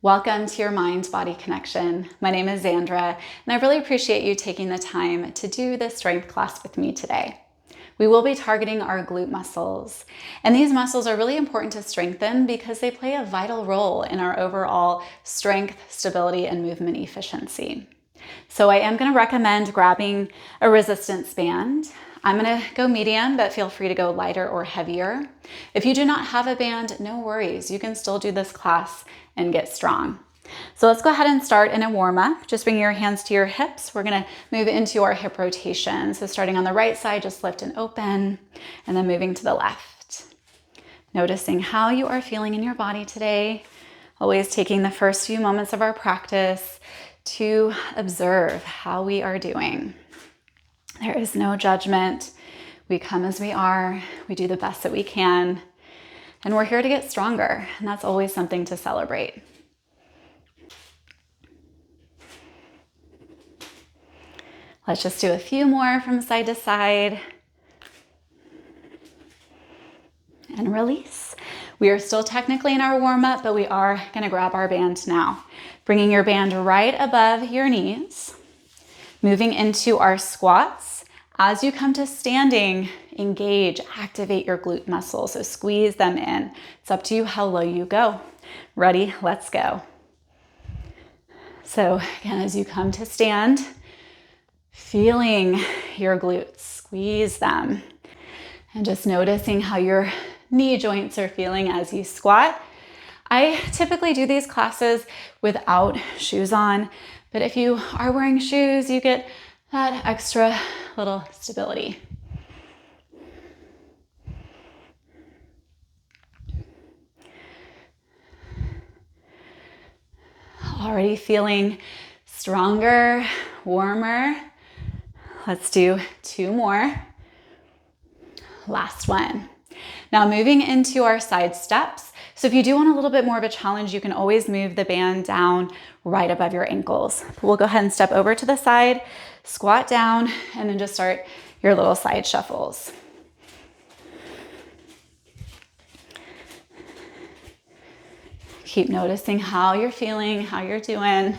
Welcome to your mind-body connection. My name is Xandra, and I really appreciate you taking the time to do this strength class with me today. We will be targeting our glute muscles, and these muscles are really important to strengthen because they play a vital role in our overall strength, stability, and movement efficiency. So I am going to recommend grabbing a resistance band. I'm going to go medium, but feel free to go lighter or heavier. If you do not have a band, no worries. You can still do this class and get strong. So let's go ahead and start in a warm-up. Just bring your hands to your hips. We're going to move into our hip rotation. So starting on the right side, just lift and open, and then moving to the left. Noticing how you are feeling in your body today. Always taking the first few moments of our practice to observe how we are doing. There is no judgment. We come as we are. We do the best that we can. And we're here to get stronger. And that's always something to celebrate. Let's just do a few more from side to side. And release. We are still technically in our warm-up, but we are going to grab our band now. Bringing your band right above your knees. Moving into our squats. As you come to standing, engage, activate your glute muscles. So squeeze them in. It's up to you how low you go. Ready? Let's go. So again, as you come to stand, feeling your glutes, squeeze them. And just noticing how your knee joints are feeling as you squat. I typically do these classes without shoes on, but if you are wearing shoes, you get that extra little stability. Already feeling stronger, warmer. Let's do two more. Last one. Now moving into our side steps. So if you do want a little bit more of a challenge, you can always move the band down right above your ankles. We'll go ahead and step over to the side, squat down, and then just start your little side shuffles. Keep noticing how you're feeling, how you're doing.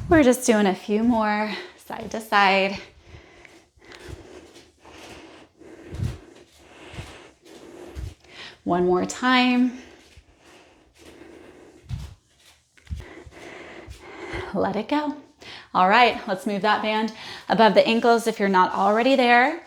We're just doing a few more side to side. One more time. Let it go. All right, let's move that band above the ankles if you're not already there.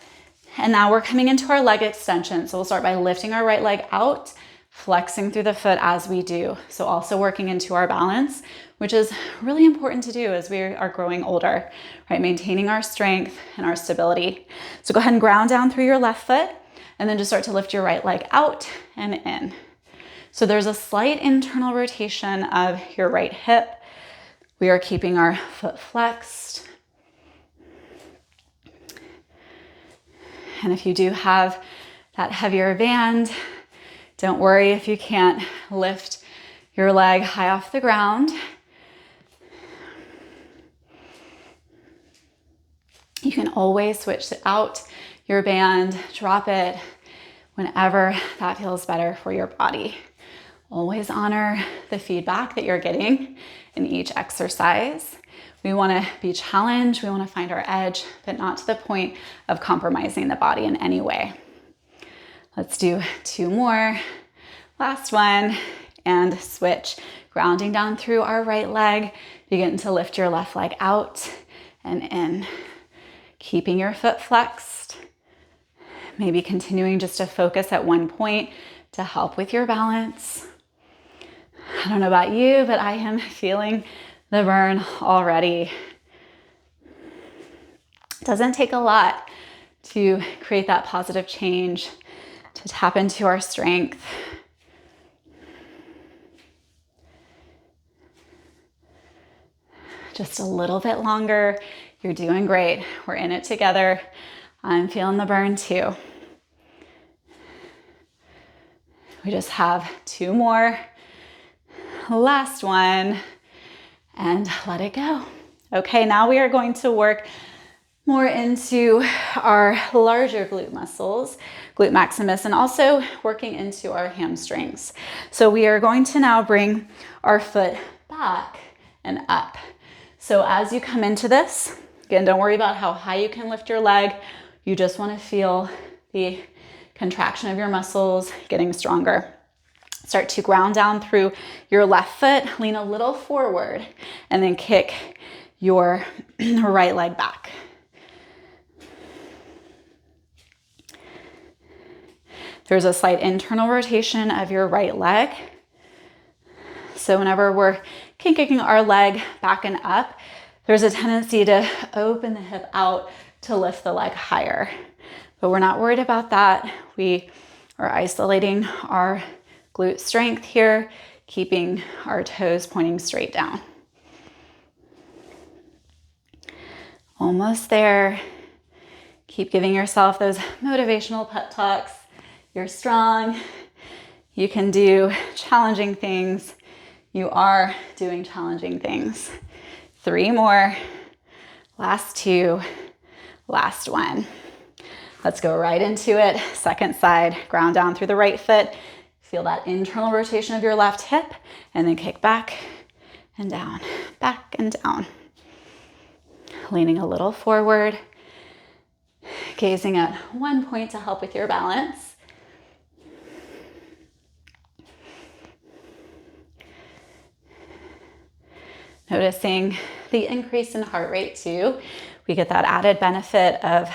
And now we're coming into our leg extension. So we'll start by lifting our right leg out, flexing through the foot as we do. So also working into our balance, which is really important to do as we are growing older, right? Maintaining our strength and our stability. So go ahead and ground down through your left foot and then just start to lift your right leg out and in. So there's a slight internal rotation of your right hip. We are keeping our foot flexed. And if you do have that heavier band, don't worry if you can't lift your leg high off the ground. You can always switch out your band, drop it whenever that feels better for your body. Always honor the feedback that you're getting in each exercise. We want to be challenged, we want to find our edge, but not to the point of compromising the body in any way. Let's do two more. Last one, and switch. Grounding down through our right leg, begin to lift your left leg out and in. Keeping your foot flexed. Maybe continuing just to focus at one point to help with your balance. I don't know about you, but I am feeling the burn already. It doesn't take a lot to create that positive change, to tap into our strength. Just a little bit longer. You're doing great. We're in it together. I'm feeling the burn too. We just have two more. Last one. And let it go. Okay, now we are going to work more into our larger glute muscles, glute maximus, and also working into our hamstrings. So we are going to now bring our foot back and up. So as you come into this, again, don't worry about how high you can lift your leg. You just want to feel the contraction of your muscles getting stronger. Start to ground down through your left foot, lean a little forward, and then kick your right leg back. There's a slight internal rotation of your right leg. So whenever we're kicking our leg back and up, there's a tendency to open the hip out to lift the leg higher. But we're not worried about that. We are isolating our glute strength here, keeping our toes pointing straight down. Almost there. Keep giving yourself those motivational pep talks. You're strong. You can do challenging things. You are doing challenging things. 3 more. Last 2. Last 1. Let's go right into it. Second side. Ground down through the right foot. Feel that internal rotation of your left hip. And then kick back and down. Back and down. Leaning a little forward. Gazing at one point to help with your balance. Noticing the increase in heart rate too. We get that added benefit of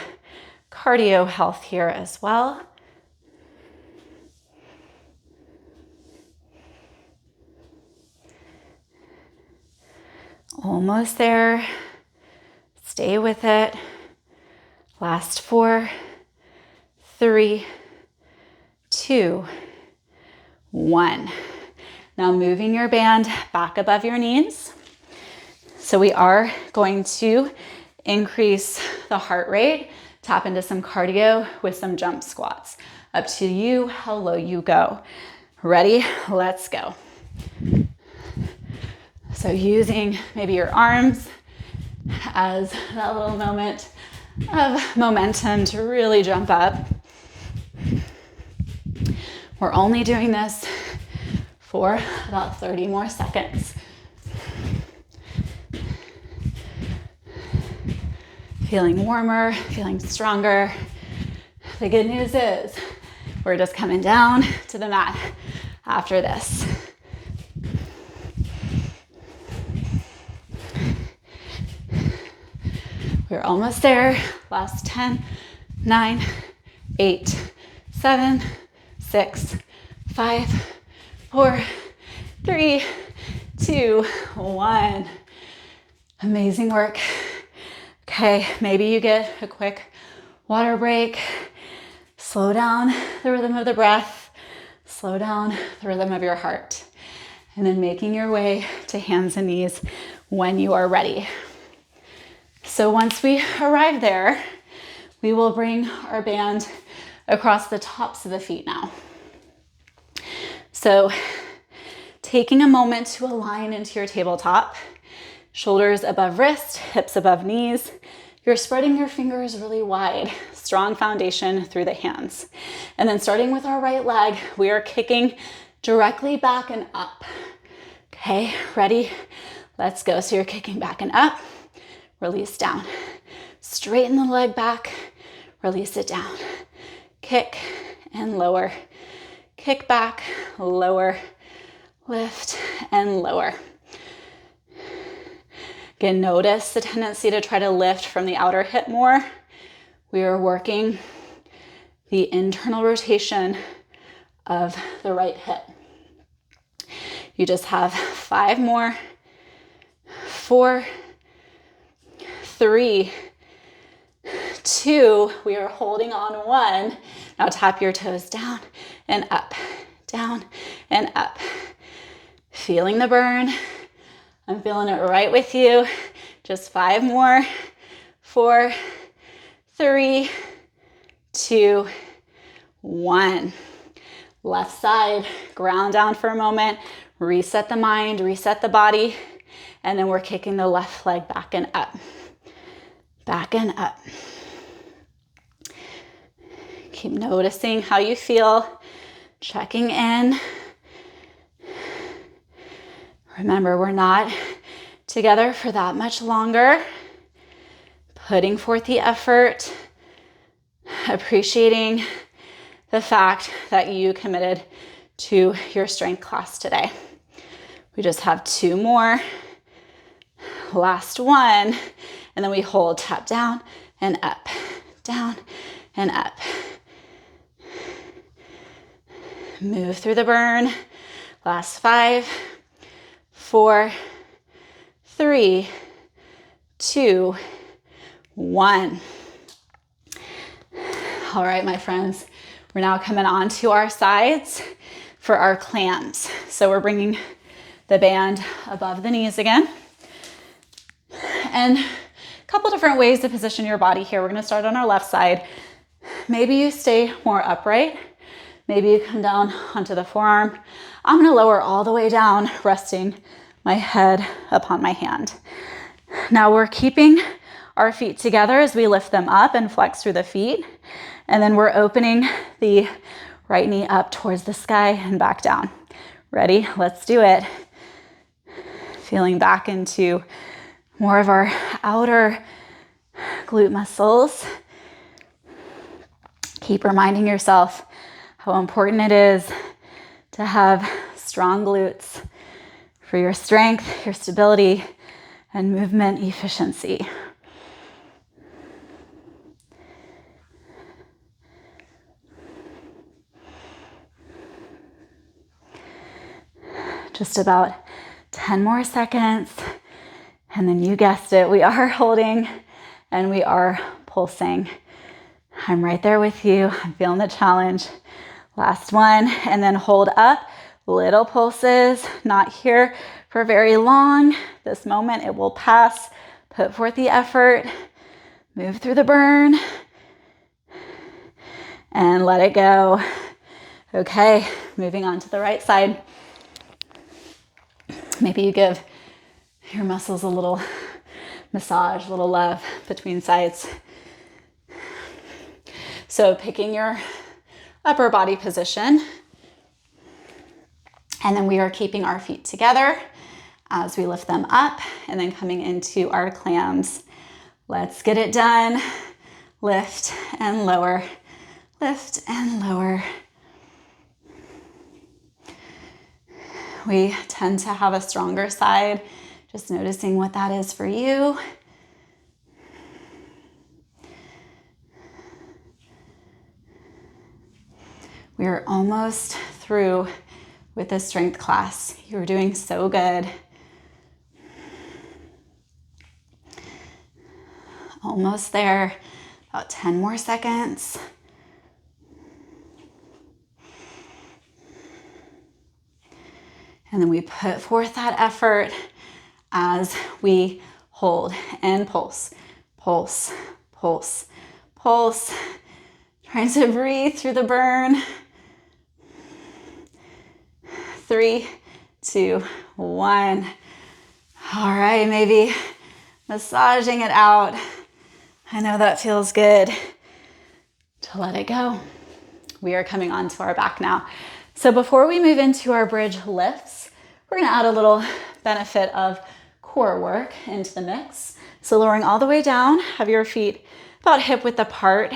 cardio health here as well. Almost there. Stay with it. Last 4, 3, 2, 1. Now moving your band back above your knees. So we are going to increase the heart rate, tap into some cardio with some jump squats. Up to you how low you go. Ready? Let's go. So using maybe your arms as that little moment of momentum to really jump up. We're only doing this for about 30 more seconds. Feeling warmer, feeling stronger. The good news is we're just coming down to the mat after this. We're almost there. Last 10, 9, 8, 7, 6, 5, 4, 3, 2, 1. Amazing work. Okay, maybe you get a quick water break. Slow down the rhythm of the breath. Slow down the rhythm of your heart. And then making your way to hands and knees when you are ready. So once we arrive there, we will bring our band across the tops of the feet now. So taking a moment to align into your tabletop, shoulders above wrist, hips above knees. You're spreading your fingers really wide, strong foundation through the hands. And then starting with our right leg, we are kicking directly back and up. Okay, ready? Let's go. So you're kicking back and up. Release down. Straighten the leg back. Release it down. Kick and lower. Kick back, lower, lift and lower. Again, notice the tendency to try to lift from the outer hip more. We are working the internal rotation of the right hip. You just have 5 more. 4, 3, 2, we are holding on 1. Now tap your toes down and up, down and up. Feeling the burn. I'm feeling it right with you. Just 5 more. 4, 3, 2, 1. Left side, ground down for a moment. Reset the mind, reset the body. And then we're kicking the left leg back and up. Back and up. Keep noticing how you feel, checking in. Remember, we're not together for that much longer. Putting forth the effort, appreciating the fact that you committed to your strength class today. We just have 2 more. Last one. And then we hold, tap down and up, down and up. Move through the burn. Last 5, 4, 3, 2, 1. All right, my friends, we're now coming on to our sides for our clams. So we're bringing the band above the knees again. And a couple different ways to position your body here. We're gonna start on our left side. Maybe you stay more upright. Maybe you come down onto the forearm. I'm gonna lower all the way down, resting my head upon my hand. Now we're keeping our feet together as we lift them up and flex through the feet. And then we're opening the right knee up towards the sky and back down. Ready? Let's do it. Feeling back into more of our outer glute muscles. Keep reminding yourself how important it is to have strong glutes for your strength, your stability, and movement efficiency. Just about 10 more seconds. And then you guessed it, we are holding and we are pulsing. I'm right there with you. I'm feeling the challenge. Last one, and then hold up. Little pulses, not here for very long. This moment, it will pass. Put forth the effort. Move through the burn. And let it go. Okay, moving on to the right side. Maybe you give your muscles a little massage, a little love between sides. So picking your upper body position. And then we are keeping our feet together as we lift them up and then coming into our clams. Let's get it done. Lift and lower, lift and lower. We tend to have a stronger side. Just noticing what that is for you. We are almost through with this strength class. You're doing so good. Almost there. About 10 more seconds. And then we put forth that effort as we hold and pulse, pulse, pulse, pulse. Trying to breathe through the burn. 3, 2, 1. All right, maybe massaging it out. I know that feels good to let it go. We are coming onto our back now. So before we move into our bridge lifts, we're gonna add a little benefit of core work into the mix. So lowering all the way down, have your feet about hip width apart.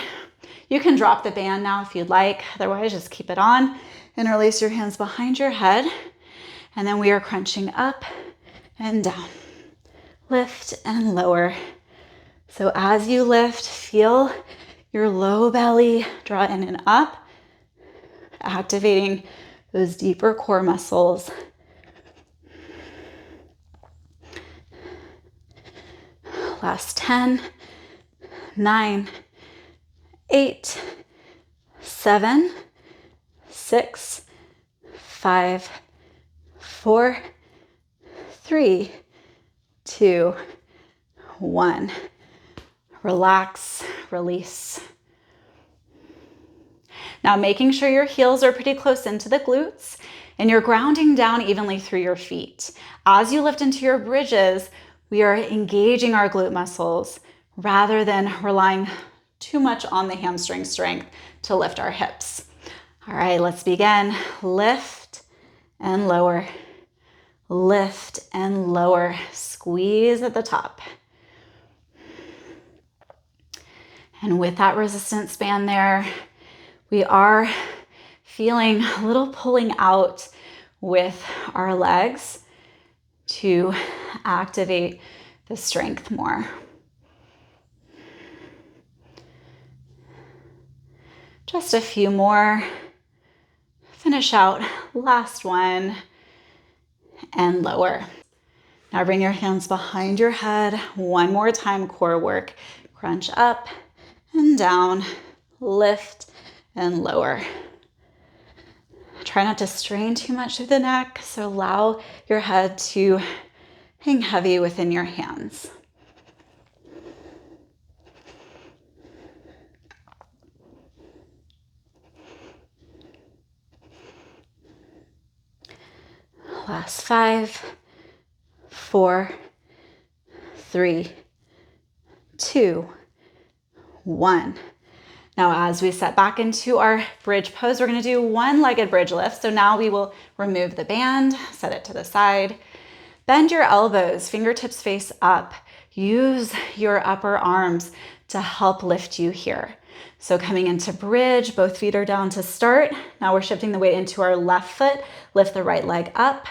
You can drop the band now if you'd like. Otherwise, just keep it on and release your hands behind your head. And then we are crunching up and down. Lift and lower. So as you lift, feel your low belly draw in and up, activating those deeper core muscles. Last 10, 9, 8, 7, 6, 5, 4, 3, 2, 1. Relax, release. Now making sure your heels are pretty close into the glutes. And you're grounding down evenly through your feet. As you lift into your bridges, we are engaging our glute muscles rather than relying too much on the hamstring strength to lift our hips. All right, let's begin. Lift and lower. Lift and lower. Squeeze at the top. And with that resistance band there, we are feeling a little pulling out with our legs to activate the strength more. Just a few more. Finish out. Last one. And lower. Now bring your hands behind your head. One more time, core work. Crunch up and down. Lift and lower. Try not to strain too much through the neck, so allow your head to hang heavy within your hands. Last 5, 4, 3, 2, 1. Now, as we set back into our bridge pose, we're going to do one-legged bridge lift. So now we will remove the band, set it to the side. Bend your elbows, fingertips face up. Use your upper arms to help lift you here. So coming into bridge, both feet are down to start. Now we're shifting the weight into our left foot. Lift the right leg up.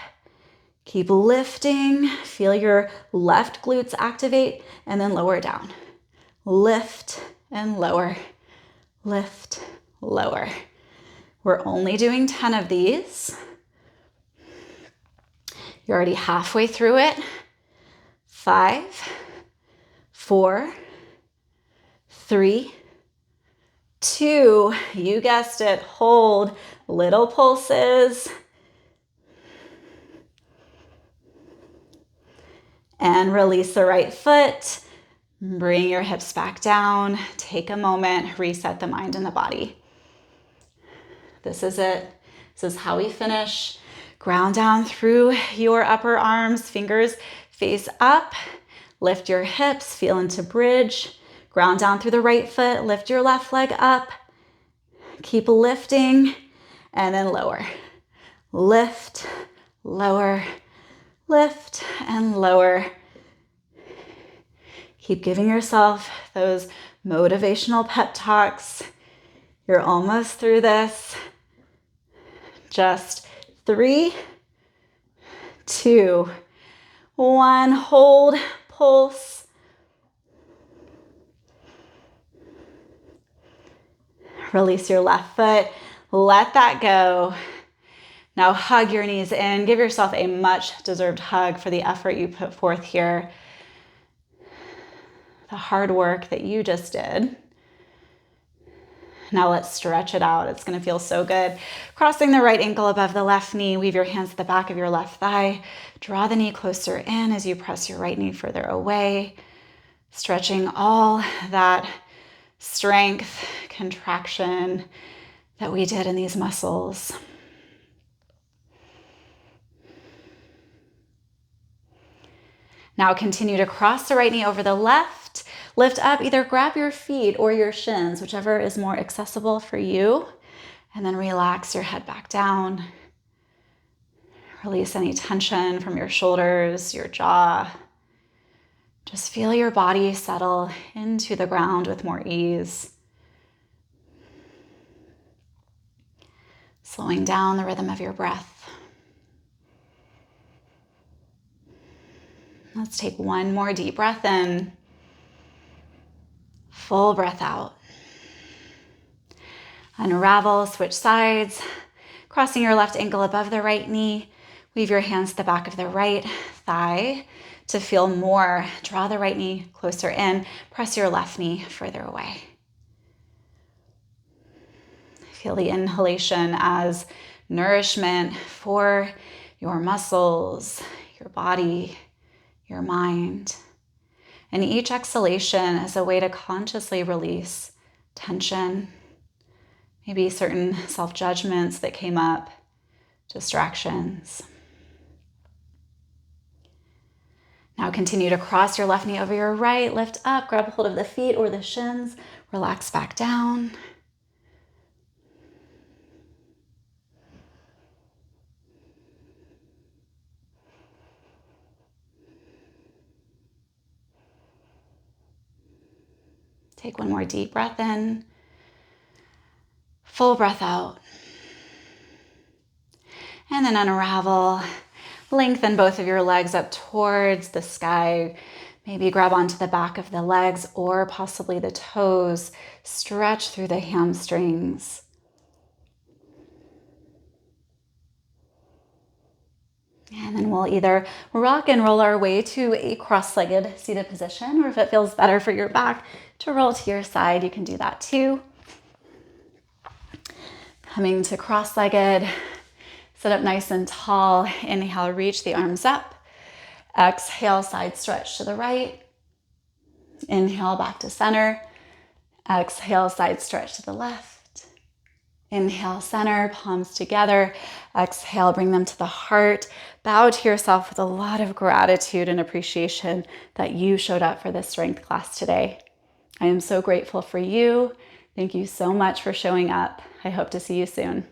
Keep lifting. Feel your left glutes activate and then lower down. Lift and lower. Lift, lower. We're only doing 10 of these. You're already halfway through it. 5, 4, 3, 2, you guessed it, hold little pulses. And release the right foot. Bring your hips back down. Take a moment, reset the mind and the body. This is it. This is how we finish. Ground down through your upper arms, fingers face up. Lift your hips, feel into bridge. Ground down through the right foot, lift your left leg up. Keep lifting and then lower. Lift, lower, lift and lower. Keep giving yourself those motivational pep talks. You're almost through this. Just 3, 2, 1. Hold, pulse. Release your left foot. Let that go. Now hug your knees in. Give yourself a much deserved hug for the effort you put forth here. The hard work that you just did. Now let's stretch it out. It's going to feel so good. Crossing the right ankle above the left knee. Weave your hands to the back of your left thigh. Draw the knee closer in as you press your right knee further away. Stretching all that strength, contraction that we did in these muscles. Now continue to cross the right knee over the left. Lift up, either grab your feet or your shins, whichever is more accessible for you. And then relax your head back down. Release any tension from your shoulders, your jaw. Just feel your body settle into the ground with more ease. Slowing down the rhythm of your breath. Let's take one more deep breath in. Full breath out. Unravel, switch sides. Crossing your left ankle above the right knee. Weave your hands to the back of the right thigh to feel more. Draw the right knee closer in. Press your left knee further away. Feel the inhalation as nourishment for your muscles, your body, your mind. And each exhalation is a way to consciously release tension, maybe certain self-judgments that came up, distractions. Now continue to cross your left knee over your right, lift up, grab hold of the feet or the shins, relax back down. Take one more deep breath in, full breath out. And then unravel, lengthen both of your legs up towards the sky. Maybe grab onto the back of the legs or possibly the toes. Stretch through the hamstrings. And then we'll either rock and roll our way to a cross-legged seated position, or if it feels better for your back to roll to your side, you can do that too. Coming to cross-legged, sit up nice and tall. Inhale, reach the arms up. Exhale, side stretch to the right. Inhale, back to center. Exhale, side stretch to the left. Inhale, center, palms together. Exhale, bring them to the heart. Bow to yourself with a lot of gratitude and appreciation that you showed up for this strength class today. I am so grateful for you. Thank you so much for showing up. I hope to see you soon.